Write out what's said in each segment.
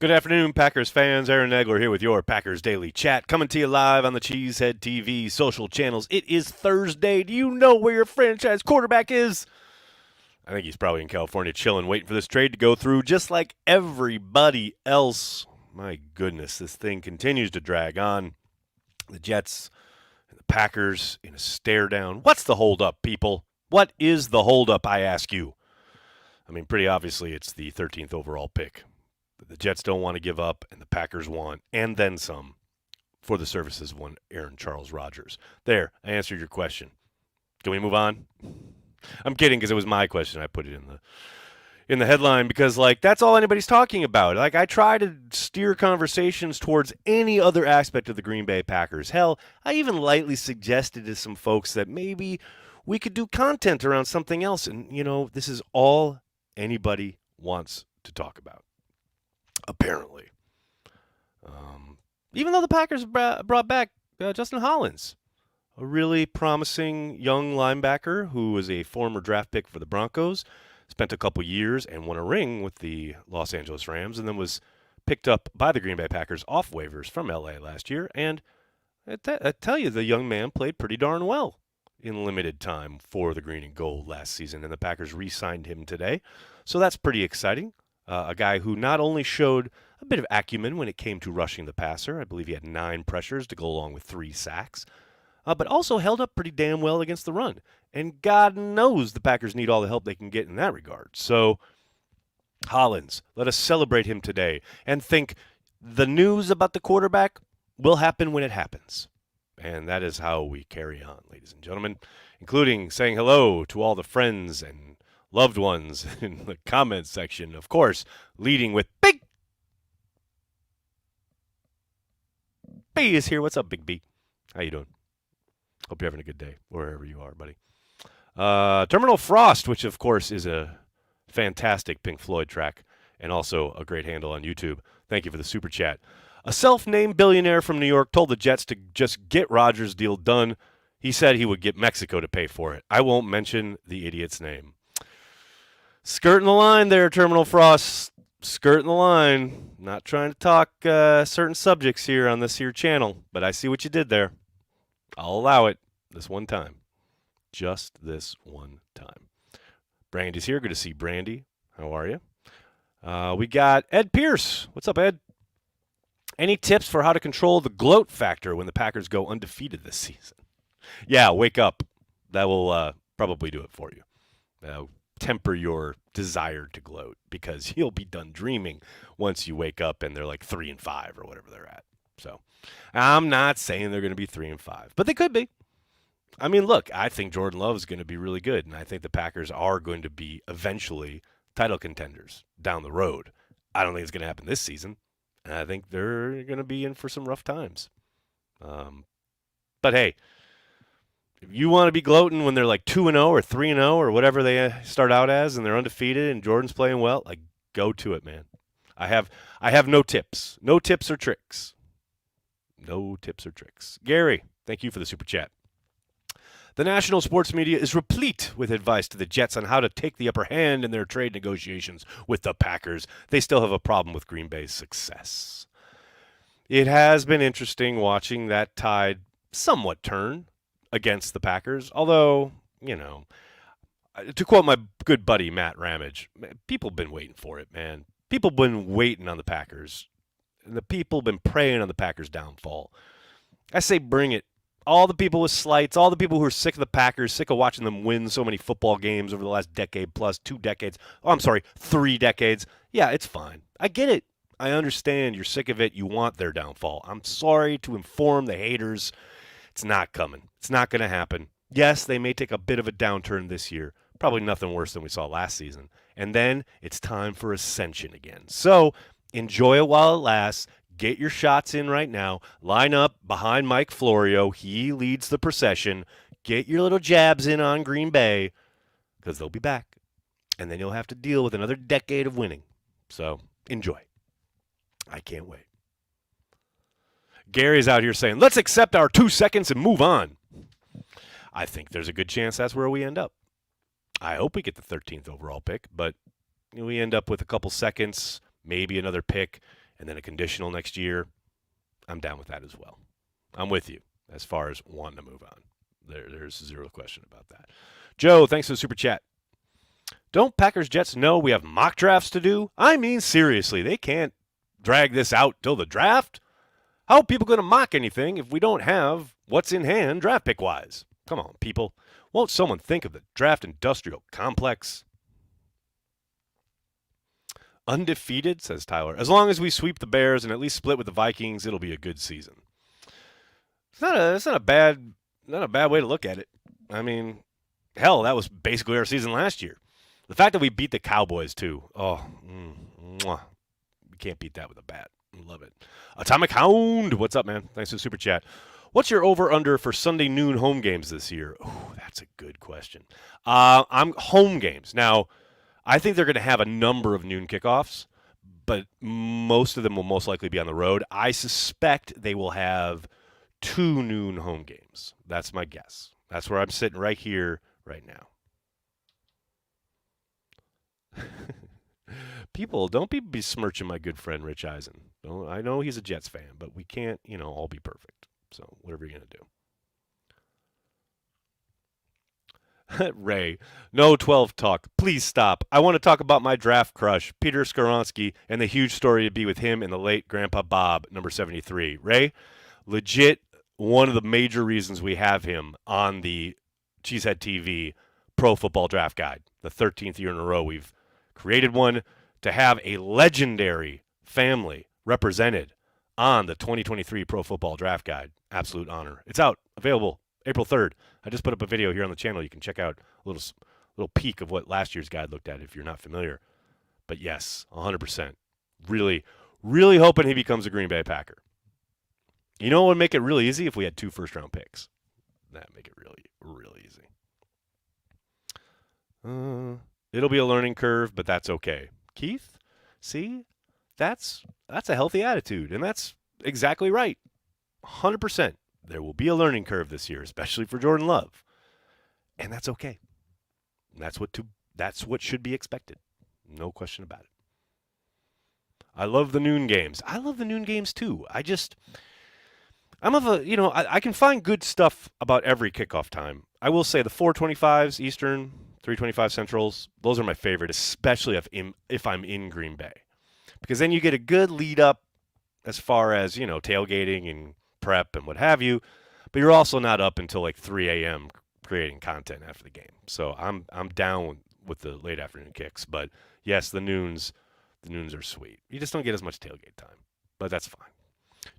Good afternoon, Packers fans. Aaron Nagler here with your Packers Daily Chat, coming to you live on the Cheesehead TV social channels. It is Thursday. Do you know where your franchise quarterback is? I think he's probably in California chilling, waiting for this trade to go through, just like everybody else. My goodness, this thing continues to drag on. The Jets and the Packers in a stare down. What's the holdup, people? What is the holdup, I ask you? I mean, pretty obviously it's the 13th overall pick. The Jets don't want to give up, and the Packers want, and then some, for the services of one Aaron Rodgers. There, I answered your question. Can we move on? I'm kidding, because it was my question. I put it in the headline because, that's all anybody's talking about. I try to steer conversations towards any other aspect of the Green Bay Packers. Hell, I even lightly suggested to some folks that maybe we could do content around something else, and, this is all anybody wants to talk about. Apparently. Even though the Packers brought back Justin Hollins, a really promising young linebacker who was a former draft pick for the Broncos, spent a couple years and won a ring with the Los Angeles Rams, and then was picked up by the Green Bay Packers off waivers from L.A. last year. And I tell you, the young man played pretty darn well in limited time for the Green and Gold last season, and the Packers re-signed him today. So that's pretty exciting. A guy who not only showed a bit of acumen when it came to rushing the passer. I believe he had 9 pressures to go along with 3 sacks. But also held up pretty damn well against the run. And God knows the Packers need all the help they can get in that regard. So, Hollins, let us celebrate him today and think the news about the quarterback will happen when it happens. And that is how we carry on, ladies and gentlemen, including saying hello to all the friends and loved ones in the comments section. Of course, leading with Big B is here. What's up, Big B? How you doing? Hope you're having a good day wherever you are, buddy. Terminal Frost, which of course is a fantastic Pink Floyd track and also a great handle on YouTube. Thank you for the super chat. A self-named billionaire from New York told the Jets to just get Rodgers' deal done. He said he would get Mexico to pay for it. I won't mention the idiot's name. Skirting the line there, Terminal Frost. Skirting the line. Not trying to talk certain subjects here on this here channel, but I see what you did there. I'll allow it this one time. Just this one time. Brandy's here. Good to see Brandy. How are you? We got Ed Pierce. What's up, Ed? Any tips for how to control the gloat factor when the Packers go undefeated this season? Yeah, wake up. That will probably do it for you. Temper your desire to gloat because you'll be done dreaming once you wake up and they're like 3-5 or whatever they're at. So I'm not saying they're going to be 3-5, but they could be. I mean, look, I think Jordan Love is going to be really good, and I think the Packers are going to be eventually title contenders down the road. I don't think it's going to happen this season, and I think they're going to be in for some rough times. But hey, if you want to be gloating when they're like 2-0 or 3-0 or whatever they start out as, and they're undefeated and Jordan's playing well, go to it, man. I have no tips. No tips or tricks. No tips or tricks. Gary, thank you for the super chat. The national sports media is replete with advice to the Jets on how to take the upper hand in their trade negotiations with the Packers. They still have a problem with Green Bay's success. It has been interesting watching that tide somewhat turn against the Packers, although, to quote my good buddy Matt Ramage, people have been waiting for it, man. People have been waiting on the Packers. And the people have been preying on the Packers' downfall. I say bring it. All the people with slights, all the people who are sick of the Packers, sick of watching them win so many football games over the last decade plus, 2 decades. Oh, I'm sorry, 3 decades. Yeah, it's fine. I get it. I understand. You're sick of it. You want their downfall. I'm sorry to inform the haters. It's not coming. It's not going to happen. Yes, they may take a bit of a downturn this year. Probably nothing worse than we saw last season. And then it's time for ascension again. So enjoy it while it lasts. Get your shots in right now. Line up behind Mike Florio. He leads the procession. Get your little jabs in on Green Bay because they'll be back. And then you'll have to deal with another decade of winning. So enjoy. I can't wait. Gary's out here saying, let's accept our 2 seconds and move on. I think there's a good chance that's where we end up. I hope we get the 13th overall pick, but we end up with a couple seconds, maybe another pick, and then a conditional next year, I'm down with that as well. I'm with you as far as wanting to move on. There's zero question about that. Joe, thanks for the super chat. Don't Packers Jets know we have mock drafts to do? I mean, seriously, they can't drag this out till the draft. How are people going to mock anything if we don't have what's in hand draft pick wise? Come on, people. Won't someone think of the draft industrial complex? Undefeated, says Tyler. As long as we sweep the Bears and at least split with the Vikings, it'll be a good season. It's not a bad way to look at it. I mean, hell, that was basically our season last year. The fact that we beat the Cowboys too. We can't beat that with a bat. Love it. Atomic Hound, what's up, man? Thanks for the super chat. What's your over/under for Sunday noon home games this year? Oh, that's a good question. I'm home games now. I think they're going to have a number of noon kickoffs, but most of them will most likely be on the road. I suspect they will have 2 noon home games. That's my guess. That's where I'm sitting right here, right now. People, don't be besmirching my good friend Rich Eisen. I know he's a Jets fan, but we can't, all be perfect. So whatever you're going to do. Ray, no 12 talk. Please stop. I want to talk about my draft crush, Peter Skoronsky, and the huge story to be with him and the late Grandpa Bob, number 73. Ray, legit, one of the major reasons we have him on the Cheesehead TV Pro Football Draft Guide, the 13th year in a row we've created one to have a legendary family represented on the 2023 Pro Football Draft Guide. Absolute honor. It's out, available April 3rd. I just put up a video here on the channel. You can check out a little peek of what last year's guide looked at if you're not familiar. But yes, 100%. Really, really hoping he becomes a Green Bay Packer. You know what would make it really easy if we had 2 first-round picks? That'd make it really, really easy. It'll be a learning curve, but that's okay. Keith, see, that's a healthy attitude, and that's exactly right. 100%. There will be a learning curve this year, especially for Jordan Love, and that's okay. That's what should be expected. No question about it. I love the noon games. I love the noon games too. I can find good stuff about every kickoff time. I will say the 4:25s Eastern, 3:25 Centrals, those are my favorite, especially if I'm in Green Bay. Because then you get a good lead up as far as, tailgating and prep and what have you, but you're also not up until like 3 a.m. creating content after the game. So I'm down with the late afternoon kicks, but yes, the noons are sweet. You just don't get as much tailgate time, but that's fine.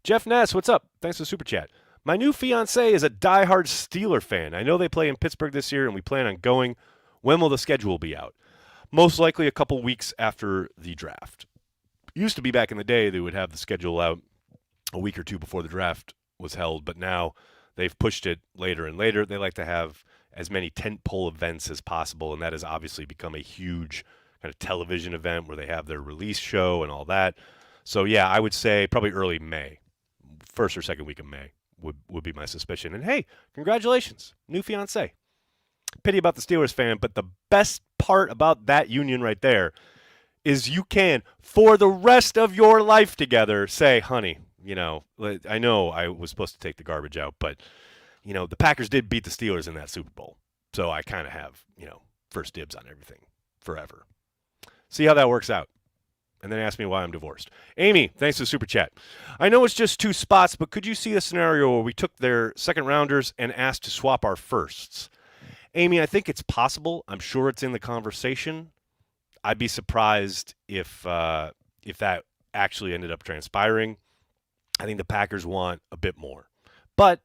Jeff Ness, what's up? Thanks for the super chat. My new fiance is a diehard Steeler fan. I know they play in Pittsburgh this year, and we plan on going. When will the schedule be out? Most likely a couple weeks after the draft. Used to be back in the day they would have the schedule out a week or 2 before the draft was held, but now they've pushed it later and later. They like to have as many tentpole events as possible, and that has obviously become a huge kind of television event where they have their release show and all that. So, yeah, I would say probably early May, first or second week of May would be my suspicion. And, hey, congratulations, new fiancé. Pity about the Steelers fan, but the best part about that union right there is you can, for the rest of your life together, say, honey, I know I was supposed to take the garbage out, but, the Packers did beat the Steelers in that Super Bowl. So I kind of have, first dibs on everything forever. See how that works out. And then ask me why I'm divorced. Amy, thanks for the super chat. I know it's just 2 spots, but could you see a scenario where we took their second rounders and asked to swap our firsts? Amy, I think it's possible. I'm sure it's in the conversation. I'd be surprised if that actually ended up transpiring. I think the Packers want a bit more. But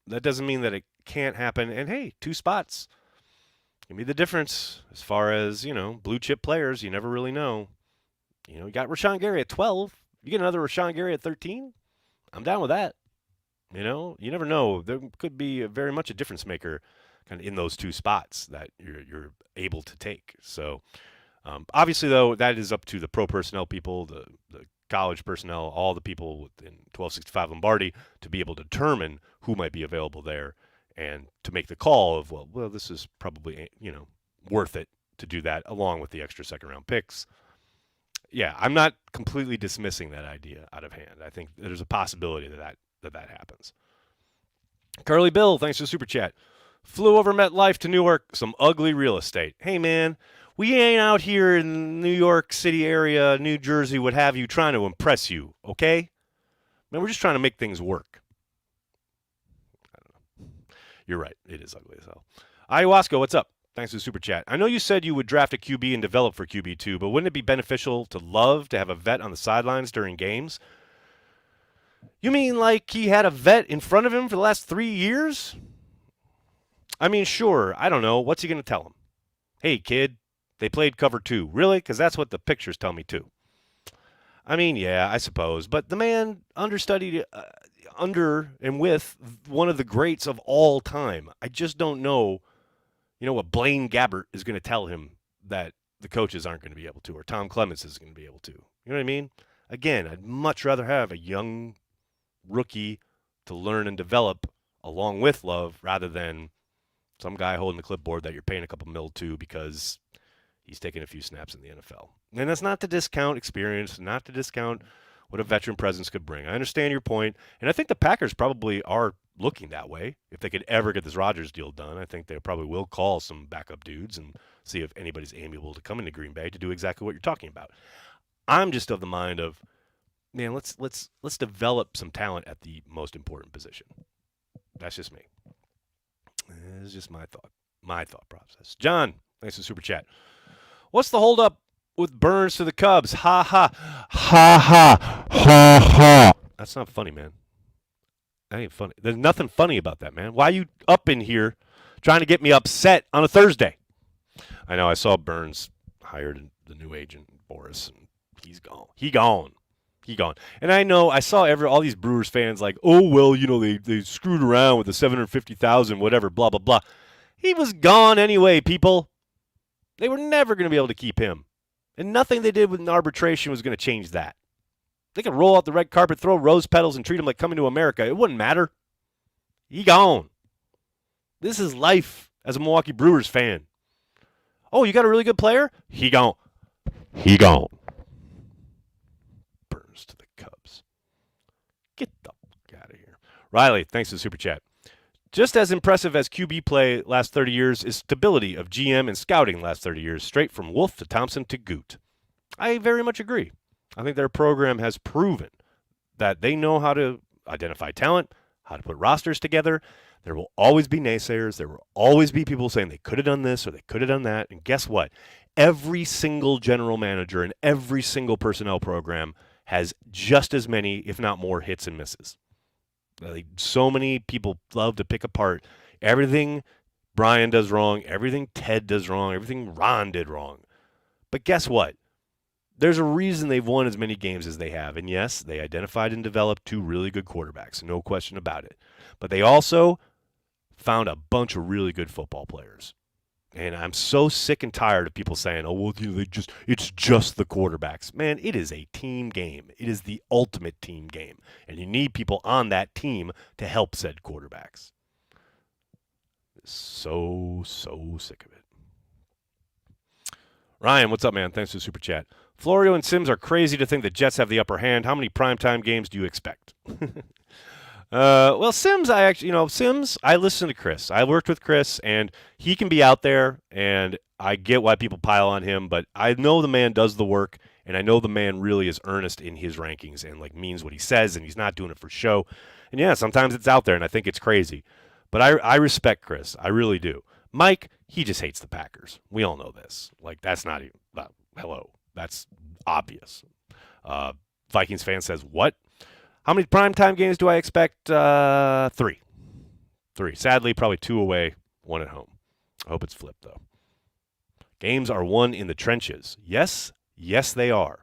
that doesn't mean that it can't happen. And, hey, 2 spots can be the difference as far as, blue chip players. You never really know. You got Rashawn Gary at 12. You get another Rashawn Gary at 13. I'm down with that. You never know. There could be very much a difference maker kind of in those 2 spots that you're able to take. So, obviously, though, that is up to the pro personnel people, the college personnel, all the people in 1265 Lombardi to be able to determine who might be available there and to make the call of, well, this is probably, worth it to do that along with the extra second-round picks. yeah, I'm not completely dismissing that idea out of hand. I think there's a possibility that happens. Curly Bill, thanks for the super chat. Flew over MetLife to Newark, some ugly real estate. Hey, man, we ain't out here in New York City area, New Jersey, what have you, trying to impress you, okay? Man, we're just trying to make things work. I don't know. You're right. It is ugly as hell. Ayahuasca, what's up? Thanks for the super chat. I know you said you would draft a QB and develop for QB2, but wouldn't it be beneficial to Love to have a vet on the sidelines during games? You mean like he had a vet in front of him for the last 3 years? I mean, sure, I don't know. What's he going to tell him? Hey, kid, they played cover 2. Really? Because that's what the pictures tell me, too. I mean, yeah, I suppose. But the man understudied under and with one of the greats of all time. I just don't know, what Blaine Gabbert is going to tell him that the coaches aren't going to be able to, or Tom Clements is going to be able to. You know what I mean? Again, I'd much rather have a young rookie to learn and develop along with Love rather than some guy holding the clipboard that you're paying a couple mil to because he's taking a few snaps in the NFL. And that's not to discount experience, not to discount what a veteran presence could bring. I understand your point, and I think the Packers probably are looking that way. If they could ever get this Rodgers deal done, I think they probably will call some backup dudes and see if anybody's amiable to come into Green Bay to do exactly what you're talking about. I'm just of the mind of, man, let's develop some talent at the most important position. That's just me. It's just my thought process. John, thanks for the super chat. What's the holdup with Burns to the Cubs? Ha ha ha ha ha ha. That's not funny, man. That ain't funny. There's nothing funny about that, man. Why are you up in here trying to get me upset on a Thursday? I know. I saw Burns hired the new agent, Boris, and he's gone. He gone. And I know I saw all these Brewers fans like, oh, well, they screwed around with the $750,000, whatever, blah, blah, blah. He was gone anyway, people. They were never going to be able to keep him. And nothing they did with an arbitration was going to change that. They could roll out the red carpet, throw rose petals, and treat him like coming to America. It wouldn't matter. He gone. This is life as a Milwaukee Brewers fan. Oh, you got a really good player? He gone. Burns to the Cubs. Get the fuck out of here. Riley, thanks for the super chat. Just as impressive as QB play last 30 years is stability of GM and scouting last 30 years, straight from Wolf to Thompson to Goot. I very much agree. I think their program has proven that they know how to identify talent, how to put rosters together. There will always be naysayers. There will always be people saying they could have done this or they could have done that. And guess what? Every single general manager and every single personnel program has just as many, if not more, hits and misses. So many people love to pick apart everything Brian does wrong, everything Ted does wrong, everything Ron did wrong. But guess what? There's a reason they've won as many games as they have. And yes, they identified and developed 2 really good quarterbacks, no question about it. But they also found a bunch of really good football players. And I'm so sick and tired of people saying, oh, well, it's just the quarterbacks. Man, it is a team game. It is the ultimate team game. And you need people on that team to help said quarterbacks. So sick of it. Ryan, what's up, man? Thanks for the super chat. Florio and Sims are crazy to think the Jets have the upper hand. How many primetime games do you expect? Well, Sims, I listen to Chris. I worked with Chris, and he can be out there, and I get why people pile on him, but I know the man does the work, and I know the man really is earnest in his rankings and, means what he says, and he's not doing it for show. And, yeah, sometimes it's out there, and I think it's crazy. But I respect Chris. I really do. Mike, he just hates the Packers. We all know this. That's not even hello. That's obvious. Vikings fan says, what? How many primetime games do I expect? 3. Sadly, probably 2 away, 1 at home. I hope it's flipped, though. Games are won in the trenches. Yes, they are.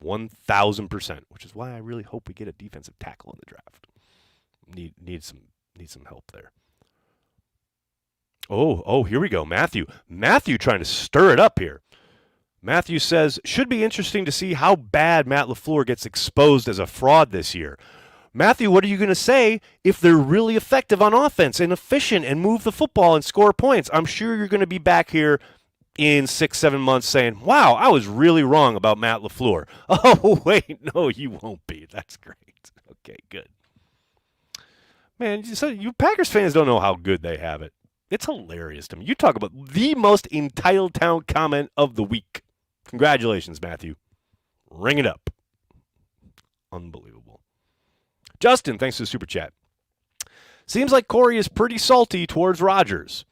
1,000%, which is why I really hope we get a defensive tackle in the draft. Need some help there. Oh, here we go. Matthew trying to stir it up here. Matthew says, should be interesting to see how bad Matt LaFleur gets exposed as a fraud this year. Matthew, what are you going to say if they're really effective on offense and efficient and move the football and score points? I'm sure you're going to be back here in 6-7 months saying, wow, I was really wrong about Matt LaFleur. Oh, wait, no, you won't be. That's great. Okay, good. Man, you Packers fans don't know how good they have it. It's hilarious to me. You talk about the most entitled town comment of the week. Congratulations, Matthew. Ring it up. Unbelievable. Justin, thanks for the super chat. Seems like Corey is pretty salty towards Rodgers.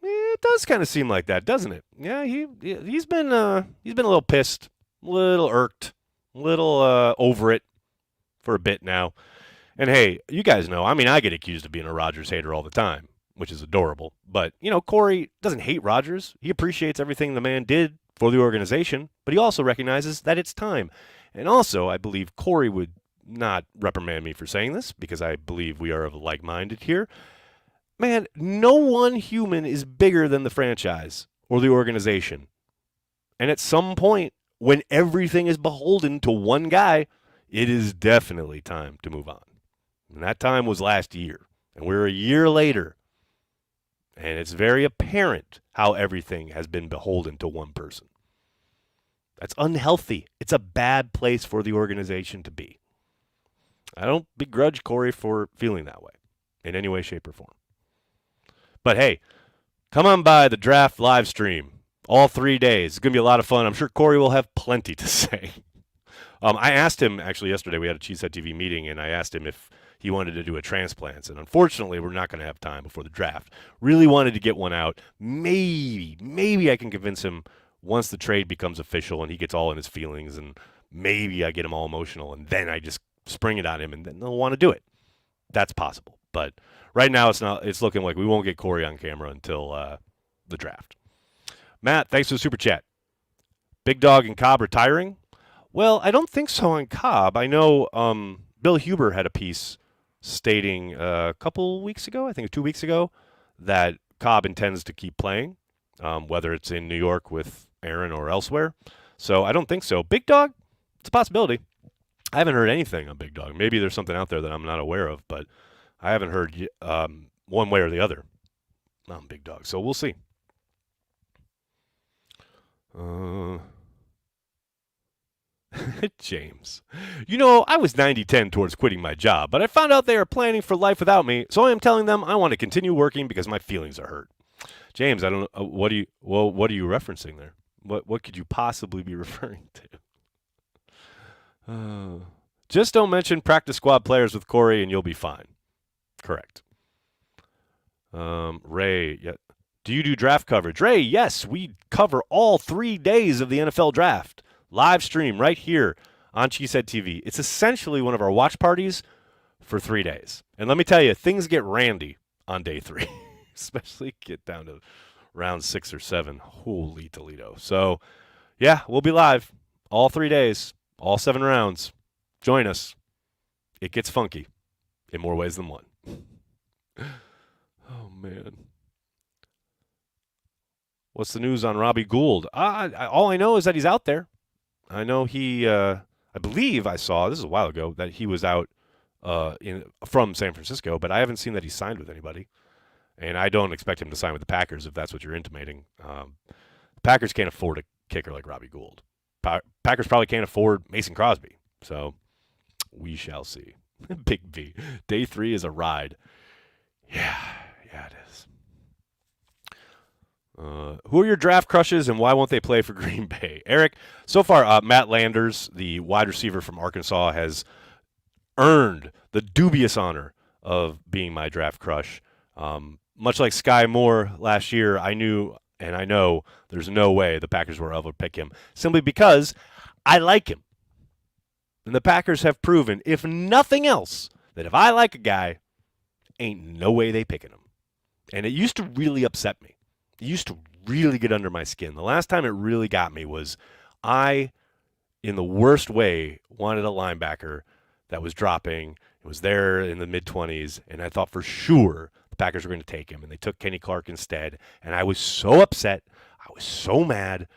It does kind of seem like that, doesn't it? Yeah, he's been a little pissed, a little irked, a little over it for a bit now. And hey, you guys know, I mean, I get accused of being a Rodgers hater all the time, which is adorable. But, Corey doesn't hate Rodgers. He appreciates everything the man did for the organization, but he also recognizes that it's time. And also, I believe Corey would not reprimand me for saying this, because I believe we are of like-minded here. Man, no one human is bigger than the franchise or the organization. And at some point, when everything is beholden to one guy, it is definitely time to move on. And that time was last year. And we're a year later. And it's very apparent how everything has been beholden to one person. That's unhealthy. It's a bad place for the organization to be. I don't begrudge Corey for feeling that way in any way, shape, or form. But hey, come on by the draft live stream all 3 days. It's going to be a lot of fun. I'm sure Corey will have plenty to say. I asked him, actually, yesterday we had a Cheesehead TV meeting, and I asked him if he wanted to do a transplant. And unfortunately, we're not going to have time before the draft. Really wanted to get one out. Maybe I can convince him once the trade becomes official and he gets all in his feelings, and maybe I get him all emotional, and then I just spring it on him, and then they'll want to do it. That's possible. But right now, it's looking like we won't get Corey on camera until the draft. Matt, thanks for the super chat. Big Dog and Cobb retiring? Well, I don't think so on Cobb. I know Bill Huber had a piece stating a couple weeks ago, I think 2 weeks ago, that Cobb intends to keep playing, whether it's in New York with Aaron or elsewhere. So I don't think so. Big Dog, it's a possibility. I haven't heard anything on Big Dog. Maybe there's something out there that I'm not aware of, but I haven't heard one way or the other on Big Dog. So we'll see. James. I was 90-10 towards quitting my job, but I found out they are planning for life without me, so I am telling them I want to continue working because my feelings are hurt. James, I don't know. What are you referencing there? What could you possibly be referring to? Just don't mention practice squad players with Corey and you'll be fine. Correct. Ray, yeah. Do you do draft coverage? Ray, yes, we cover all 3 days of the NFL draft. Live stream right here on Cheesehead TV. It's essentially one of our watch parties for 3 days. And let me tell you, things get randy on day 3, especially get down to round 6 or 7. Holy Toledo. So, yeah, we'll be live all 3 days. All 7 rounds. Join us. It gets funky in more ways than one. Oh, man. What's the news on Robbie Gould? All I know is that he's out there. I know I believe I saw, this is a while ago, that he was out from San Francisco, but I haven't seen that he signed with anybody. And I don't expect him to sign with the Packers if that's what you're intimating. The Packers can't afford a kicker like Robbie Gould. Packers probably can't afford Mason Crosby. So we shall see. Big V. Day 3 is a ride. Yeah, it is. Who are your draft crushes and why won't they play for Green Bay? Eric, so far, Matt Landers, the wide receiver from Arkansas, has earned the dubious honor of being my draft crush. Much like Sky Moore last year, I knew and I know there's no way the Packers were able to pick him simply because I like him. And the Packers have proven, if nothing else, that if I like a guy, ain't no way they picking him. And it used to really upset me. It used to really get under my skin. The last time it really got me was I, in the worst way, wanted a linebacker that was dropping. It was there in the mid-20s, and I thought for sure the Packers were going to take him, and they took Kenny Clark instead. And I was so upset. I was so mad.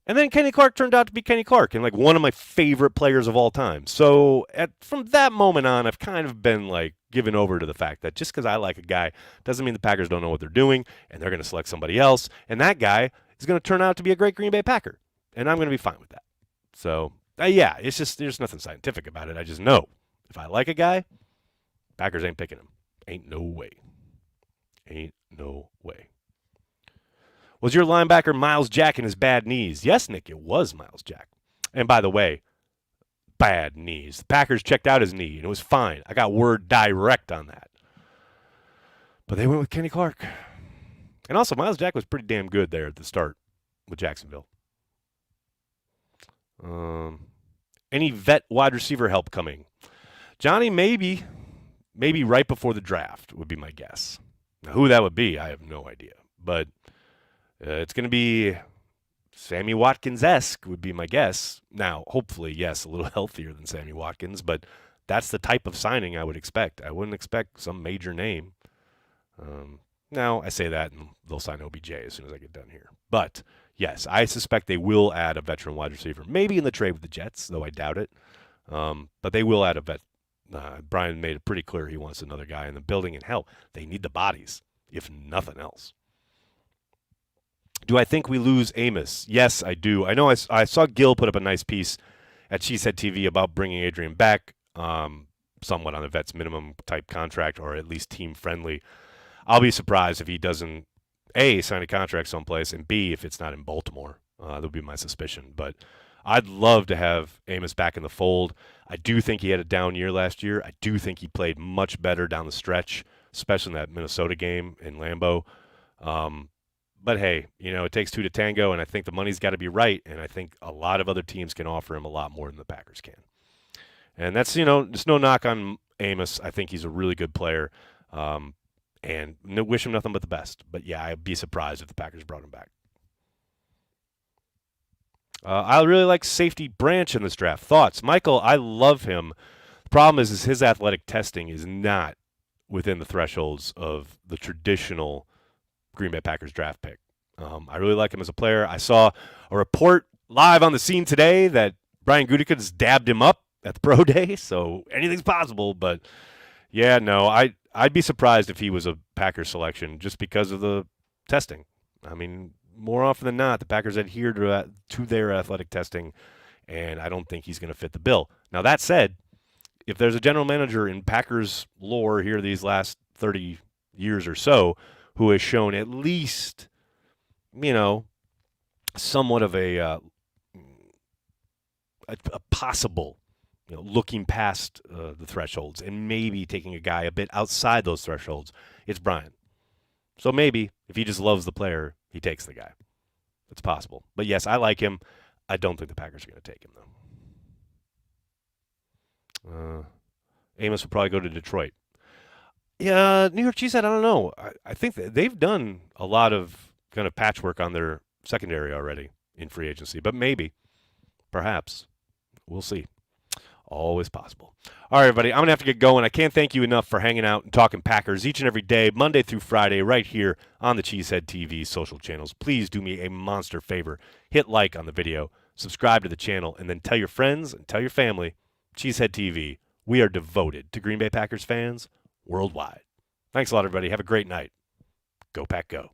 And then Kenny Clark turned out to be Kenny Clark and like one of my favorite players of all time. So from that moment on, I've kind of been like given over to the fact that just because I like a guy doesn't mean the Packers don't know what they're doing and they're going to select somebody else. And that guy is going to turn out to be a great Green Bay Packer, and I'm going to be fine with that. So, yeah, it's just there's nothing scientific about it. I just know if I like a guy, Packers ain't picking him. Ain't no way. Ain't no way. Was your linebacker Miles Jack in his bad knees? Yes, Nick, it was Miles Jack. And by the way, bad knees. The Packers checked out his knee, and it was fine. I got word direct on that. But they went with Kenny Clark. And also, Miles Jack was pretty damn good there at the start with Jacksonville. Any vet wide receiver help coming? Johnny, maybe right before the draft would be my guess. Now, who that would be, I have no idea. But it's going to be Sammy Watkins-esque would be my guess. Now, hopefully, yes, a little healthier than Sammy Watkins, but that's the type of signing I would expect. I wouldn't expect some major name. Now, I say that, and they'll sign OBJ as soon as I get done here. But, yes, I suspect they will add a veteran wide receiver. Maybe in the trade with the Jets, though I doubt it. But they will add a vet. Brian made it pretty clear he wants another guy in the building. And, hell, they need the bodies, if nothing else. Do I think we lose Amos? Yes, I do. I know I saw Gil put up a nice piece at Cheesehead TV about bringing Adrian back, somewhat on a vet's minimum type contract, or at least team-friendly. I'll be surprised if he doesn't, A, sign a contract someplace, and B, if it's not in Baltimore. That would be my suspicion. But I'd love to have Amos back in the fold. I do think he had a down year last year. I do think he played much better down the stretch, especially in that Minnesota game in Lambeau. But, hey, it takes two to tango, and I think the money's got to be right, and I think a lot of other teams can offer him a lot more than the Packers can. And that's, there's no knock on Amos. I think he's a really good player. And wish him nothing but the best. But, yeah, I'd be surprised if the Packers brought him back. I really like safety Branch in this draft. Thoughts? Michael, I love him. The problem is his athletic testing is not within the thresholds of the traditional Green Bay Packers draft pick. I really like him as a player. I saw a report live on the scene today that Brian Gutekunst dabbed him up at the pro day, so anything's possible. But, yeah, no, I'd be surprised if he was a Packers selection just because of the testing. I mean, more often than not, the Packers adhere to their athletic testing, and I don't think he's going to fit the bill. Now, that said, if there's a general manager in Packers lore here these last 30 years or so who has shown at least, somewhat of a possible, looking past the thresholds and maybe taking a guy a bit outside those thresholds, it's Brian. So maybe if he just loves the player, he takes the guy. It's possible. But, yes, I like him. I don't think the Packers are going to take him, though. Amos will probably go to Detroit. Yeah, New York Cheesehead, I don't know. I think that they've done a lot of kind of patchwork on their secondary already in free agency. But maybe, perhaps, we'll see. Always possible. All right, everybody, I'm going to have to get going. I can't thank you enough for hanging out and talking Packers each and every day, Monday through Friday, right here on the Cheesehead TV social channels. Please do me a monster favor. Hit like on the video, subscribe to the channel, and then tell your friends and tell your family, Cheesehead TV, we are devoted to Green Bay Packers fans worldwide. Thanks a lot, everybody. Have a great night. Go Pack Go.